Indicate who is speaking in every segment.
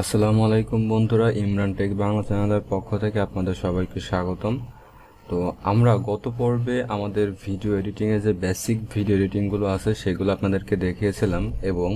Speaker 1: আসসালামু আলাইকুম বন্ধুরা, ইমরান টেক বাংলা চ্যানেলের পক্ষ থেকে আপনাদের সবাইকে স্বাগতম। তো আমরা গত পর্বে আমাদের ভিডিও এডিটিংয়ে যে বেসিক ভিডিও এডিটিংগুলো আছে সেগুলো আপনাদেরকে দেখিয়েছিলাম, এবং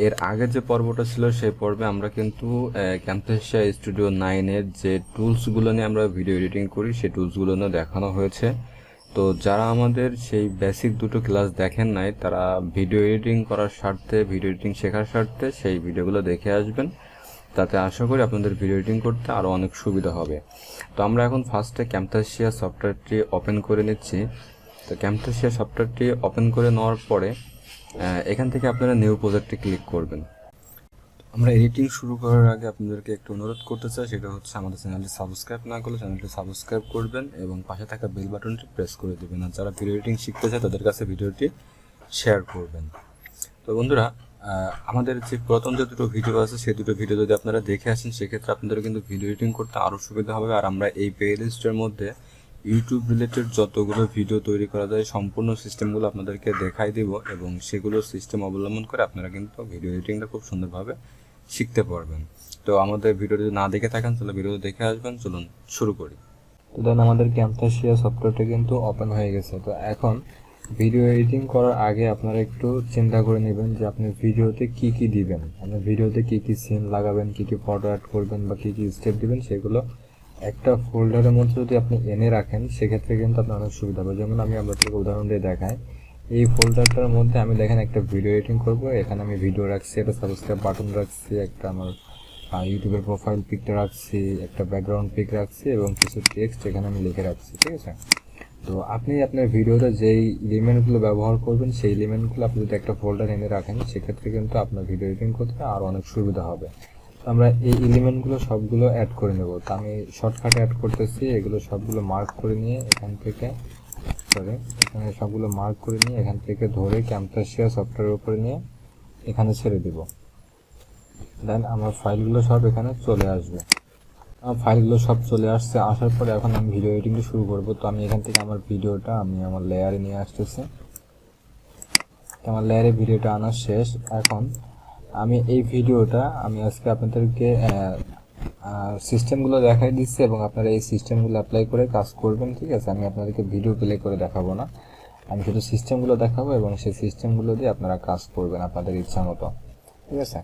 Speaker 1: এর আগের যে পর্বটা ছিল সেই পর্বে আমরা কিন্তু ক্যামথেসিয়া স্টুডিও 9-এর যে টুলসগুলো নিয়ে আমরা ভিডিও এডিটিং করি সেই টুলসগুলো নিয়ে দেখানো হয়েছে। তো যারা আমাদের সেই বেসিক দুটো ক্লাস দেখেন নাই তারা ভিডিও এডিটিং করার স্বার্থে, ভিডিও এডিটিং শেখার স্বার্থে সেই ভিডিওগুলো দেখে আসবেন, তাতে আশা করি আপনাদের ভিডিও এডিটিং করতে আরও অনেক সুবিধা হবে। তো আমরা এখন ফার্স্টে ক্যামথাসিয়া সফটওয়্যারটি ওপেন করে নিচ্ছি। তো ক্যামথাসিয়া সফটওয়্যারটি ওপেন করে নেওয়ার পরে এখান থেকে আপনারা নিউ প্রজেক্টে ক্লিক করবেন। আমরা এডিটিং শুরু করার আগে আপনাদেরকে একটু অনুরোধ করতে চাই, সেটা হচ্ছে আমাদের চ্যানেলটি সাবস্ক্রাইব না করলে চ্যানেলটি সাবস্ক্রাইব করবেন এবং পাশে থাকা বেল বাটনটি প্রেস করে দেবেন। আর যারা ভিডিও এডিটিং শিখতে চায় তাদের কাছে ভিডিওটি শেয়ার করবেন। তো বন্ধুরা, আমাদের যে প্রথম যে দুটো ভিডিও আছে সেই দুটো ভিডিও যদি আপনারা দেখে আসেন সেক্ষেত্রে আপনাদের কিন্তু ভিডিও এডিটিং করতে আরও সুবিধা হবে। আর আমরা এই প্লেলিস্টের মধ্যে ইউটিউব রিলেটেড যতগুলো ভিডিও তৈরি করা যায় সম্পূর্ণ সিস্টেমগুলো আপনাদেরকে দেখাই দেব, এবং সেগুলো সিস্টেম অবলম্বন করে আপনারা কিন্তু ভিডিও এডিটিংটা খুব সুন্দরভাবে শিখতে পারবেন। তো আমাদের ভিডিও যদি না দেখে থাকেন তাহলে ভিডিও দেখে আসবেন। চলুন শুরু করি। তো দেন আমাদের ক্যামথাসিয়া সফটওয়্যারটা কিন্তু ওপেন হয়ে গেছে। তো এখন ভিডিও এডিটিং করার আগে আপনারা একটু চিন্তা করে নেবেন যে আপনি ভিডিওতে কি কি দিবেন, আপনি ভিডিওতে কি কি সিন লাগাবেন, কি কি ফটো অ্যাড করবেন বা কি কি স্টেপ দিবেন, সেগুলো একটা ফোল্ডারের মধ্যে যদি আপনি এনে রাখেন সেক্ষেত্রে কিন্তু আপনার অনেক সুবিধা হবে। যেমন আমি আপনাদেরকে উদাহরণ দিয়ে দেখাই। এই ফোল্ডারটার মধ্যে আমি দেখেন একটা ভিডিও এডিটিং করব, এখানে আমি ভিডিও রাখছি, একটা সাবস্ক্রাইব বাটন রাখছি, একটা আমার ইউটিউবের প্রোফাইল পিকটা রাখছি, একটা ব্যাকগ্রাউন্ড পিক রাখছি এবং কিছু টেক্সট এখানে আমি লিখে রাখছি। ঠিক আছে? তো আপনি আপনার ভিডিওতে যেই এলিমেন্টগুলো ব্যবহার করবেন সেই এলিমেন্টগুলো আপনি যদি একটা ফোল্ডার এনে রাখেন সেক্ষেত্রে কিন্তু আপনার ভিডিও এডিটিং করতে আরও অনেক সুবিধা হবে। আমরা এই এলিমেন্টগুলো সবগুলো অ্যাড করে নেব। তো আমি শর্টকাটে অ্যাড করতেছি, এগুলো সবগুলো মার্ক করে নিয়ে এখান থেকে এখানে সবগুলো মার্ক করে নিয়ে এখান থেকে ধরে ক্যামথাসিয়া সফটওয়্যারের উপরে নিয়ে এখানে ছেড়ে দিব। দেন আমার ফাইলগুলো সব এখানে চলে আসবে। আমার ফাইলগুলো সব চলে আসছে, আসার পরে এখন আমি ভিডিও এডিটিংটা শুরু করব। তো আমি এখান থেকে আমার ভিডিওটা আমি আমার লেয়ারে নিয়ে আসতেছি। আমার লেয়ারে ভিডিওটা আনা শেষ। এখন আমি এই ভিডিওটা আমি আজকে আপনাদেরকে সিস্টেমগুলো দেখাই দিচ্ছি এবং আপনারা এই সিস্টেমগুলো অ্যাপ্লাই করে কাজ করবেন। ঠিক আছে? আমি আপনাদেরকে ভিডিও প্লে করে দেখাবো না, আমি শুধু সিস্টেমগুলো দেখাবো এবং সেই সিস্টেমগুলো দিয়ে আপনারা কাজ করবেন আপনাদের ইচ্ছা মতো। ঠিক আছে?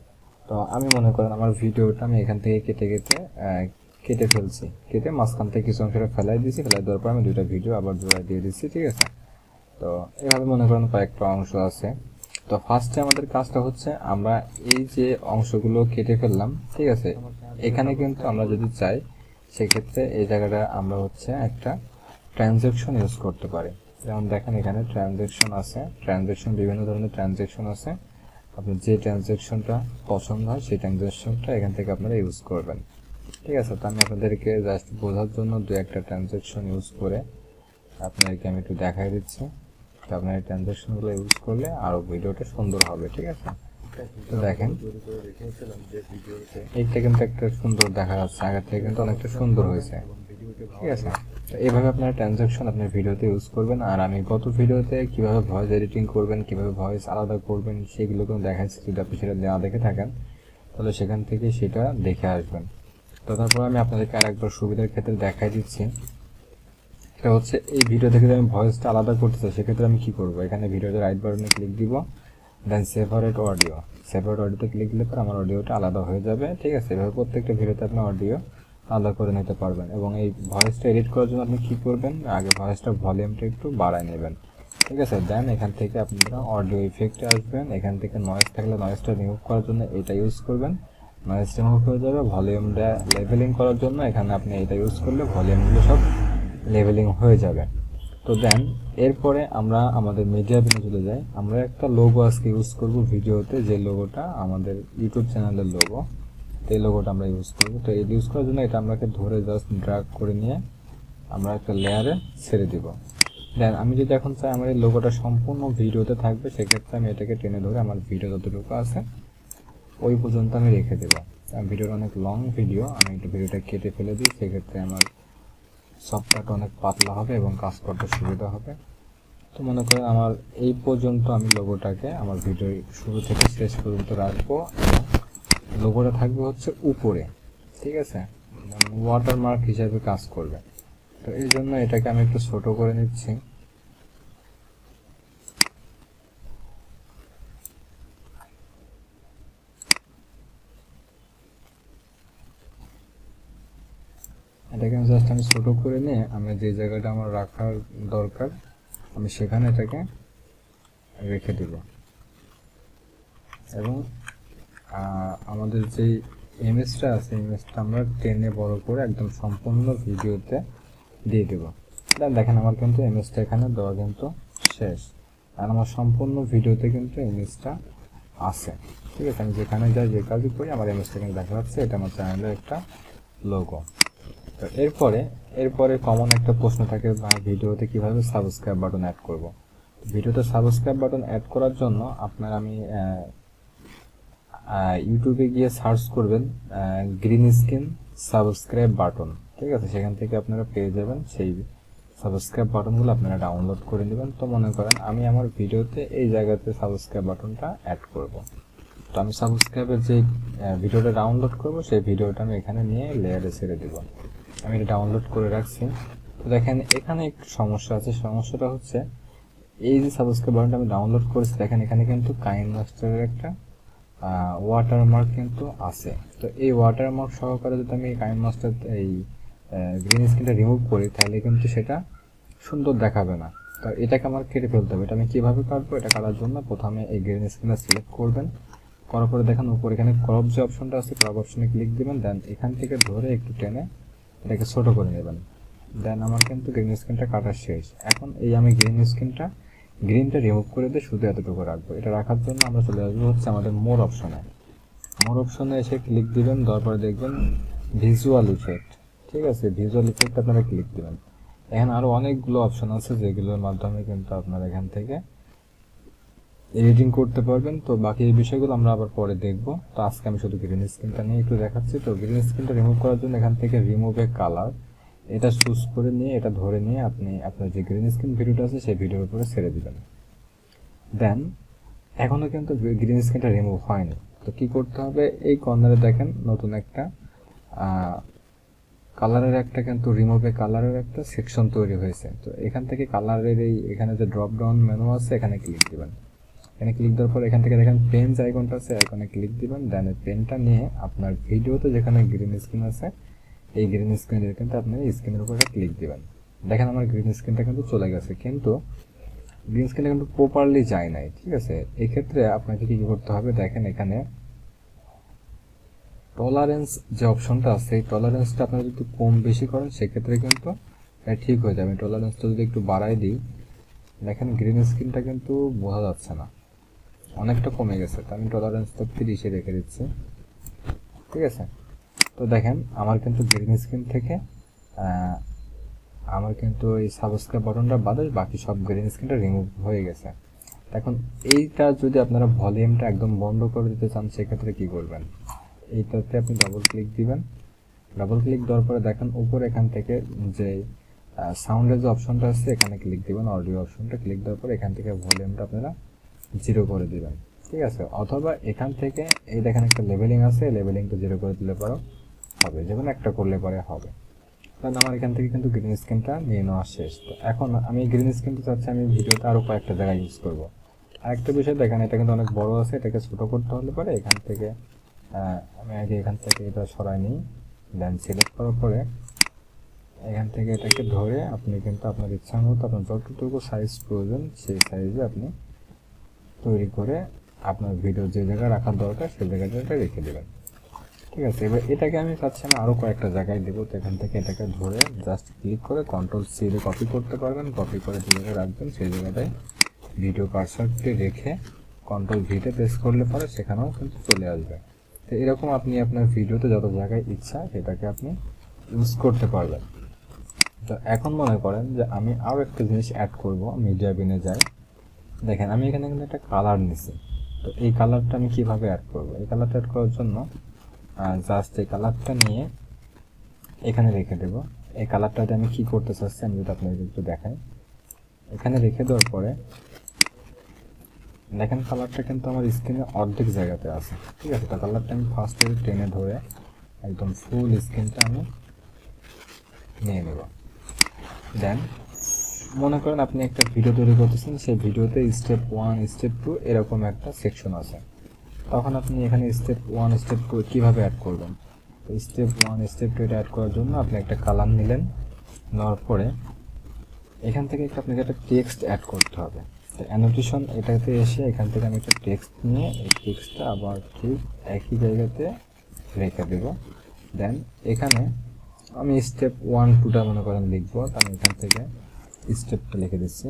Speaker 1: তো আমি মনে করেন আমার ভিডিওটা আমি এখান থেকে কেটে ফেলছি, কেটে মাঝখান থেকে কিছু অংশটা ফেলাই দিয়েছি, ফেলাই দেওয়ার পর আমি দুইটা ভিডিও আবার জোড়ায় দিয়ে দিচ্ছি। ঠিক আছে? তো এভাবে মনে করেন কয়েকটা অংশ আছে। তো ফার্স্টে আমাদের কাজটা হচ্ছে আমরা এই যে অংশগুলো কেটে ফেললাম, ঠিক আছে, এখানে কিন্তু আমরা যদি চাই সেক্ষেত্রে এই জায়গাটা আমরা হচ্ছে একটা ট্রানজ্যাকশন ইউজ করতে পারি। যেমন দেখেন এখানে ট্রানজ্যাকশন আছে, বিভিন্ন ধরনের ট্রানজ্যাকশন আছে। আপনার যে ট্রানজ্যাকশনটা পছন্দ হয় সেই ট্রানজ্যাকশনটা এখান থেকে আপনারা ইউজ করবেন। ঠিক আছে? তো আমি আপনাদেরকে জাস্ট বোঝার জন্য দু একটা ট্রানজ্যাকশন ইউজ করে আপনাদেরকে আমি একটু দেখাই দিচ্ছি। তো আপনার এই ট্রানজ্যাকশনগুলো ইউজ করলে আরও ভিডিওটা সুন্দর হবে। ঠিক আছে? তো দেখেন এইটা কিন্তু একটা সুন্দর দেখা যাচ্ছে, আগের থেকে কিন্তু অনেকটা সুন্দর হয়েছে। ঠিক আছে? তো এইভাবে আপনারা ট্রানজ্যাকশন আপনার ভিডিওতে ইউজ করবেন। আর আমি গত ভিডিওতে কীভাবে ভয়েস এডিটিং করবেন, কীভাবে ভয়েস আলাদা করবেন সেগুলো কিন্তু দেখাচ্ছি। যদি আপনি সেটা না দেখে থাকেন তাহলে সেখান থেকে সেটা দেখে আসবেন। তো তারপর আমি আপনাদেরকে আরেকবার সুবিধার ক্ষেত্রে দেখাই দিচ্ছি। এটা হচ্ছে এই ভিডিও থেকে যদি আমি ভয়েসটা আলাদা করতে চাই সেক্ষেত্রে আমি কী করবো, এখানে ভিডিওতে রাইট বাটনে ক্লিক দিব, দেন সেপারেট অডিওতে ক্লিক দিলে পর আমার অডিওটা আলাদা হয়ে যাবে। ঠিক আছে? এভাবে প্রত্যেকটা ভিডিওতে আপনি অডিও আলাদা করে নিতে পারবেন। এবং এই ভয়েসটা এডিট করার জন্য আপনি কী করবেন, আগে ভয়েসটা ভলিউমটা একটু বাড়ায় নেবেন। ঠিক আছে? দেন এখান থেকে আপনারা অডিও ইফেক্টে আসবেন, এখান থেকে নয়েজ থাকলে নয়েজটা রিমুভ করার জন্য এটা ইউজ করবেন, নয়েজ রিমুভ হয়ে যাবে। ভলিউমটা লেভেলিং করার জন্য এখানে আপনি এটা ইউজ করলে ভলিউমগুলো সব লেভেলিং হয়ে যাবে। তো দেন এরপরে আমরা আমাদের মিডিয়া বিনে চলে যাই। আমরা একটা লোগো আজকে ইউজ করব ভিডিওতে, যে লোগোটা আমাদের ইউটিউব চ্যানেলের লোগো। এই লোগোটা আমরা ইউজ করব। তো এই ইউজ করার জন্য এটা আমরাকে ধরে জাস্ট ড্র্যাগ করে নিয়ে আমরা একটা লেয়ারে ছেড়ে দিব। দেন আমি যদি এখন চাই আমার এই লোগোটা সম্পূর্ণ ভিডিওতে থাকবে সেক্ষেত্রে আমি এটাকে টেনে ধরে আমার ভিডিও যতটুকু আছে ওই পর্যন্ত আমি রেখে দেবো। ভিডিওর অনেক লং ভিডিও, আমি একটু ভিডিওটা কেটে ফেলে দিই, সেক্ষেত্রে আমার সফটওয়্যারটা অনেক পাতলা হবে এবং কাজ করতে সুবিধা হবে। তো মনে করেন আমার এই পর্যন্ত আমি লোগোটাকে আমার ভিডিও শুরু থেকে শেষ পর্যন্ত রাখবো এবং
Speaker 2: লোগোটা থাকবে হচ্ছে উপরে, ঠিক আছে, ওয়াটারমার্ক হিসাবে কাজ করবে। তো এই জন্য এটাকে আমি একটু ছোট করে নিচ্ছি। এটাকে জাস্ট আমি ছোট করে নিয়ে আমি যে জায়গাটা আমার রাখার দরকার আমি সেখানে এটাকে রেখে দেব। এবং আমাদের যে ইমেজটা আছে ইমেজটা আমরা টেনে বড় করে একদম সম্পূর্ণ ভিডিওতে দিয়ে দেবো। দেখেন আমার কিন্তু ইমেজটা এখানে দেওয়া কিন্তু শেষ, আর আমার সম্পূর্ণ ভিডিওতে কিন্তু ইমেজটা আছে। ঠিক আছে, আমি যেখানে যাই যে কাজই করি আমার ইমেজটা কিন্তু দেখা যাচ্ছে, এটা আমার চ্যানেলের একটা লোগো। তো এরপরে কমন একটা প্রশ্ন থাকে, ভিডিওতে কিভাবে সাবস্ক্রাইব বাটন অ্যাড করব। ভিডিওতে সাবস্ক্রাইব বাটন অ্যাড করার জন্য আমি ইউটিউবে গিয়ে সার্চ করবেন গ্রিন স্ক্রিন সাবস্ক্রাইব বাটন, ঠিক আছে, সেখান থেকে আপনারা পেয়ে যাবেন সেই সাবস্ক্রাইব বাটনগুলো আপনারা ডাউনলোড করে নেবেন। তো মনে করেন আমি আমার ভিডিওতে এই জায়গাতে সাবস্ক্রাইব বাটনটা অ্যাড করব। তো আমি সাবস্ক্রাইবের যে ভিডিওটা ডাউনলোড করব সেই ভিডিওটা আমি এখানে নিয়ে লেয়ারে ছেড়ে দেব। আমি এটা ডাউনলোড করে রাখছি। তো দেখেন এখানে একটু সমস্যা আছে, সমস্যাটা হচ্ছে এই যে সাবস্ক্রাইব বাটনটা আমি ডাউনলোড করেছি, দেখেন এখানে কিন্তু কাইনমাস্টারের একটা ওয়াটারমার্ক কিন্তু আছে। তো এই ওয়াটারমার্ক সহকারে যদি আমি কাইনমাস্টার এই গ্রিন স্ক্রিনটা রিমুভ করি তাহলে কিন্তু সেটা সুন্দর দেখাবে না। তো এটাকে আমার কেটে ফেলতে হবে। এটা আমি কীভাবে কাটবো? এটা কাটার জন্য প্রথমে এই গ্রিন স্ক্রিনটা সিলেক্ট করবেন, করার পরে দেখেন উপরে এখানে ক্রপ যে অপশনটা আছে ক্রপ অপশনে ক্লিক দিবেন, দেন এখান থেকে ধরে একটু টেনে এটাকে ছোটো করে নেবেন। দেন আমার কিন্তু গ্রিন স্ক্রিনটা কাটা শেষ। এখন এই আমি গ্রিনটা রিমুভ করে দিয়ে শুধু এতটুকু রাখবো। এটা রাখার জন্য আমরা চলে আসবো হচ্ছে আমাদের মোর অপশনে এসে ক্লিক দিবেন, তারপরে দেখবেন ভিজুয়াল ইফেক্ট, ঠিক আছে, ভিজুয়াল ইফেক্ট আপনারা ক্লিক দিবেন। এখানে আরও অনেকগুলো অপশন আছে যেগুলোর মাধ্যমে কিন্তু আপনারা এখান থেকে এডিটিং করতে পারবেন। তো বাকি এই বিষয়গুলো আমরা আবার পরে দেখব। তো আজকে আমি শুধু গ্রিন স্ক্রিনটা নিয়ে একটু দেখাচ্ছি। তো গ্রিন স্ক্রিনটা রিমুভ করার জন্য এখান থেকে রিমুভ এ কালার এটা চুজ করে নিয়ে এটা ধরে নিয়ে আপনি আপনার যে গ্রিন স্ক্রিন ভিডিওটা আছে সেই ভিডিওর উপরে ছেড়ে দিবেন। দেন এখনও কিন্তু গ্রিন স্ক্রিনটা রিমুভ হয়নি। তো কি করতে হবে, এই কর্নারে দেখেন নতুন একটা কালারের একটা কিন্তু রিমুভে কালারের একটা সেকশন তৈরি হয়েছে। তো এখান থেকে কালারের এখানে যে ড্রপ ডাউন মেনু আছে এখানে ক্লিক দিবেন। এখানে ক্লিক দেওয়ার পর এখান থেকে দেখেন পেন যে আইকনটা আছে আইকনে ক্লিক দিবেন। দেন পেনটা নিয়ে আপনার ভিডিওতে যেখানে গ্রিন স্ক্রিন আছে এই গ্রিন স্ক্রিনের কিন্তু আপনি স্ক্রিনের উপরে ক্লিক দিবেন। দেখেন আমার গ্রিন স্ক্রিনটা কিন্তু চলে গেছে, কিন্তু গ্রিন স্ক্রিনটা কিন্তু প্রপারলি যায় নাই। ঠিক আছে, এক্ষেত্রে আপনাকে কি করতে হবে, দেখেন এখানে টলারেন্স যে অপশনটা আছে এই টলারেন্সটা আপনারা যদি কম বেশি করেন সেক্ষেত্রে কিন্তু ঠিক হয়ে যাবে। টলারেন্সটা যদি একটু বাড়াই দিই, দেখেন গ্রিন স্ক্রিনটা কিন্তু বোঝা যাচ্ছে না, অনেকটা কমে গেছে। তো আমি টলারেন্সটা 30-এ রেখে দিচ্ছি, ঠিক আছে। তো দেখেন আমার কিন্তু গ্রিন স্ক্রিন থেকে আমার কিন্তু এই সাবস্ক্রাইব বাটনটা বাদে বাকি সব গ্রিন স্ক্রিনটা রিমুভ হয়ে গেছে। এখন এইটা যদি আপনারা ভলিউমটা একদম বন্ধ করে দিতে চান সেক্ষেত্রে কি করবেন, এইটাতে আপনি ডাবল ক্লিক দিবেন। ডাবল ক্লিক দেওয়ার পরে দেখেন উপরে এখান থেকে যে সাউন্ডের যে অপশনটা আছে এখানে ক্লিক দিবেন, অডিও অপশনটা ক্লিক দেওয়ার পরে এখান থেকে ভলিউমটা আপনারা 0 করে দিবেন, ঠিক আছে। অথবা এখান থেকে এই দেখেন একটা লেভেলিং আছে, লেভেলিংটা 0 করে দিলে পরে হবে, যেমন একটা করলে পরে হবে। তাহলে আমার এখান থেকে কিন্তু গ্রিন স্ক্রিনটা নিয়ে নেওয়া শেষ। তো এখন আমি গ্রিন স্ক্রিনটা চাচ্ছি আমি ভিডিওতে আরও কয়েকটা জায়গায় ইউজ করব। আরেকটা বিষয় দেখেন এটা কিন্তু অনেক বড় আছে, এটাকে ছোটো করতে হলে পরে এখান থেকে আমি আগে এখান থেকে এটা সরাই নিই। দেন সিলেক্ট করার পরে এখান থেকে এটাকে ধরে আপনি কিন্তু আপনার ইচ্ছা মতো আপনার যতটুকু সাইজ প্রয়োজন সেই সাইজে আপনি তৈরি করে আপনার ভিডিও যে জায়গায় রাখার দরকার সেই জায়গাটা রেখে দেবেন, ঠিক আছে। এবার এটাকে আমি চাচ্ছি আমি আরও কয়েকটা জায়গায় দেবো। তো এখান থেকে এটাকে ধরে জাস্ট ক্লিক করে Ctrl+C দিয়ে কপি করতে পারবেন, কপি করে যে জায়গায় রাখবেন সেই জায়গাটায় ভিডিও কার্সারটি রেখে Ctrl+V প্রেস করলে পরে সেখানেও কিন্তু চলে আসবে। তো এরকম আপনি আপনার ভিডিওতে যত জায়গায় ইচ্ছা সেটাকে আপনি ইউজ করতে পারবেন। তো এখন মনে করেন যে আমি আরও একটা জিনিস অ্যাড করব, মিডিয়া বিনে যাই। দেখেন আমি এখানে কিন্তু একটা কালার নিছি। তো এই কালারটা আমি কিভাবে অ্যাড করব, এই কালারটা অ্যাড করার জন্য জাস্ট এই কালারটা নিয়ে এখানে রেখে দেব। এই কালারটাতে আমি কি করতে চাচ্ছি আমি যদি আপনাদের একটু দেখাই, এখানে রেখে দেওয়ার পরে দেখেন কালারটা কিন্তু আমার স্ক্রিনে অর্ধেক জায়গাতে আছে, ঠিক আছে। তো কালারটা আমি ফার্স্টে টেনে ধরে একদম ফুল স্ক্রিনটা আমি নিয়ে নেব। দেন মনে করেন আপনি একটা ভিডিও তৈরি করতেছেন, সেই ভিডিওতে স্টেপ 1 স্টেপ 2 এরকম একটা সেকশন আছে। তখন আপনি এখানে স্টেপ 1 স্টেপ 2 কীভাবে অ্যাড করবেন? স্টেপ 1 স্টেপ 2 এটা অ্যাড করার জন্য আপনি একটা কালার নিলেন, নেওয়ার পরে এখান থেকে আপনাকে একটা টেক্সট অ্যাড করতে হবে। তো অ্যানোটেশন এটাতে এসে এখান থেকে আমি একটা টেক্সট নিয়ে এই টেক্সটটা আবার ঠিক একই জায়গাতে রেখে দেব। দেন এখানে আমি স্টেপ 1 2টা মনে করেন লিখবো, তো আমি এখান থেকে স্টেপটা লিখে দিচ্ছি।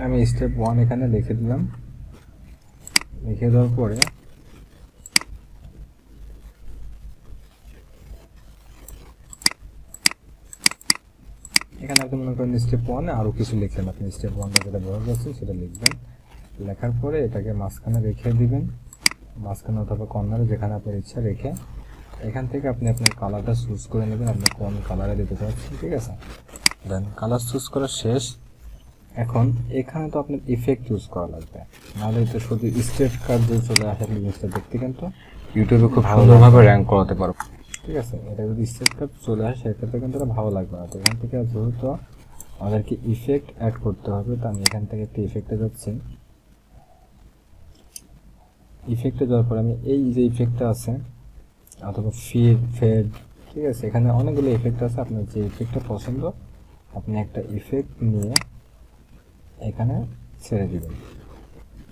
Speaker 2: আমি স্টেপ 1 এখানে লিখে দিলাম। লিখে দেওয়ার পরে এখানে আপনি মনে করেন স্টেপ 1 আরও কিছু লিখলেন, আপনি স্টেপ 1টা যেটা ব্যবহার করছেন সেটা লিখবেন। লেখার পরে এটাকে মাঝখানে রেখে দিবেন, মাঝখানে অথবা কর্নারে যেখানে আপনার ইচ্ছা রেখে এখান থেকে আপনি আপনার কালারটা চুজ করে নেবেন, আপনি কোন কালারে দিতে চাচ্ছেন, ঠিক আছে। দেন কালার চুজ করা শেষ। এখন এখানে তো আপনার ইফেক্ট ইউজ করা লাগবে, নাহলে তো শুধু স্টেপ কার্ড দিয়ে চলে আসে জিনিসটা দেখতে কিন্তু ইউটিউবে খুব সুন্দরভাবে র্যাঙ্ক করাতে পারবো, ঠিক আছে। এটা যদি স্টেপ কার্ড চলে আসে সেটাতে কিন্তু এটা ভালো লাগবে না। তো এখান থেকে যেহেতু আমাদেরকে ইফেক্ট অ্যাড করতে হবে, তো আমি এখান থেকে একটা ইফেক্টে যাচ্ছি। ইফেক্টে যাওয়ার পর আমি এই যে ইফেক্টটা আছে অথবা ফেড, ঠিক আছে, এখানে অনেকগুলো ইফেক্ট আছে। আপনার যে ইফেক্টটা পছন্দ আপনি একটা ইফেক্ট নিয়ে এখানে ছেড়ে দিবেন।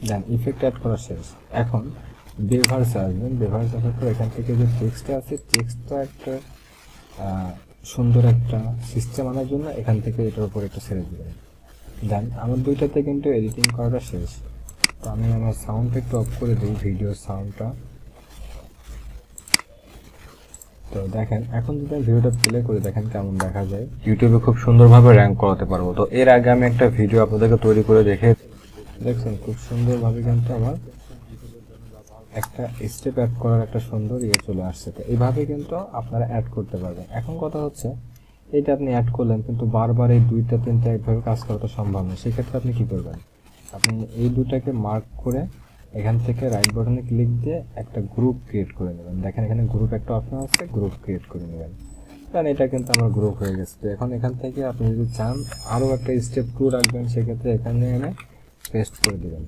Speaker 2: দেন ইফেক্ট অ্যাড করা শেষ। এখন বেভার্স আসবেন। বেভার্স আসার পর এখান থেকে যে টেক্সটটা আছে টেক্সটটা একটা সুন্দর একটা সিস্টেম আনার জন্য এখান থেকে এটার উপর একটা ছেড়ে দিবেন। দেন আমার দুইটাতে কিন্তু এডিটিং করাটা শেষ। তো আমি আমার সাউন্ডটা একটু অফ করে দিই, ভিডিও সাউন্ডটা। তো দেখেন এখন যদি আমি ভিডিওটা প্লে করে দেখেন কেমন দেখা যায়, ইউটিউবে খুব সুন্দরভাবে র্যাঙ্ক করাতে পারবো। তো এর আগে আমি একটা ভিডিও আপনাদেরকে তৈরি করে দেখে দেখছেন খুব সুন্দরভাবে কিন্তু আমার একটা স্টেপ অ্যাড করার একটা সুন্দর চলে আসছে। তো এইভাবে কিন্তু আপনারা অ্যাড করতে পারবেন। এখন কথা হচ্ছে এইটা আপনি অ্যাড করলেন কিন্তু বারবার এই 2টা 3টা একভাবে কাজ করা তো সম্ভব নয়। সেক্ষেত্রে আপনি কী করবেন? আপনি এই দুটাকে মার্ক করে এখান থেকে রাইট বাটনে ক্লিক দিয়ে একটা গ্রুপ ক্রিয়েট করে নেবেন। দেখেন এখানে গ্রুপ একটা অপশন আছে, গ্রুপ ক্রিয়েট করে নেবেন। কারণ এটা কিন্তু আমার গ্রুপ হয়ে গেছে। তো এখন এখান থেকে আপনি যদি চান আরও একটা স্টেপ 2 রাখবেন, সেক্ষেত্রে এখানে এনে পেস্ট করে দেবেন।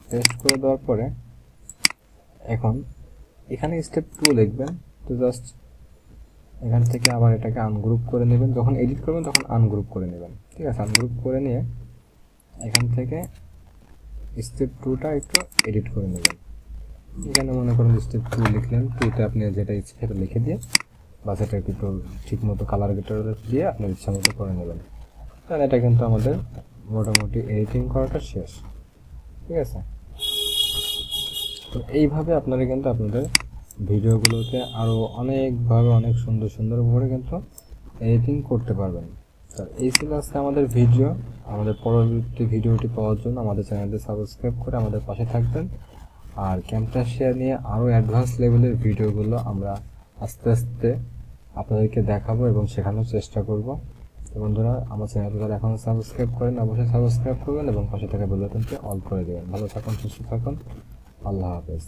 Speaker 2: পেস্ট করে দেওয়ার পরে এখন এখানে স্টেপ 2 লিখবেন। তো জাস্ট এখান থেকে আবার এটাকে আনগ্রুপ করে নেবেন। যখন এডিট করবেন তখন আনগ্রুপ করে নেবেন, ঠিক আছে। আনগ্রুপ করে নিয়ে এখান থেকে স্টেপ 2টা একটু এডিট করে নেবেন। এখানে মনে করেন স্টেপ 2 লিখলেন, 2তে আপনি যেটা ইচ্ছে সেটা লিখে দিয়ে বা সেটা একটু ঠিক মতো কালার গেটার দিয়ে আপনার ইচ্ছা মতো করে নেবেন। তাহলে এটা কিন্তু আমাদের মোটামুটি এডিটিং করাটা শেষ, ঠিক আছে। তো এইভাবে আপনারা কিন্তু আপনাদের ভিডিওগুলোতে আরও অনেকভাবে অনেক সুন্দর সুন্দরভাবে কিন্তু এডিটিং করতে পারবেন। তো এই ছিল আজকে আমাদের ভিডিও। আমাদের পরবর্তী ভিডিওটি পাওয়ার জন্য আমাদের চ্যানেলটি সাবস্ক্রাইব করে আমাদের পাশে থাকবেন। আর ক্যামটাসিয়া নিয়ে আরও অ্যাডভান্স লেভেলের ভিডিওগুলো আমরা আস্তে আস্তে আপনাদেরকে দেখাবো এবং শেখানোর চেষ্টা করব। তো বন্ধুরা, আমার চ্যানেলটি যারা এখনও সাবস্ক্রাইব করেন অবশ্যই সাবস্ক্রাইব করবেন এবং পাশে থাকা বেল বাটনটি অল করে দেবেন। ভালো থাকুন, সুস্থ থাকুন, আল্লাহ হাফেজ।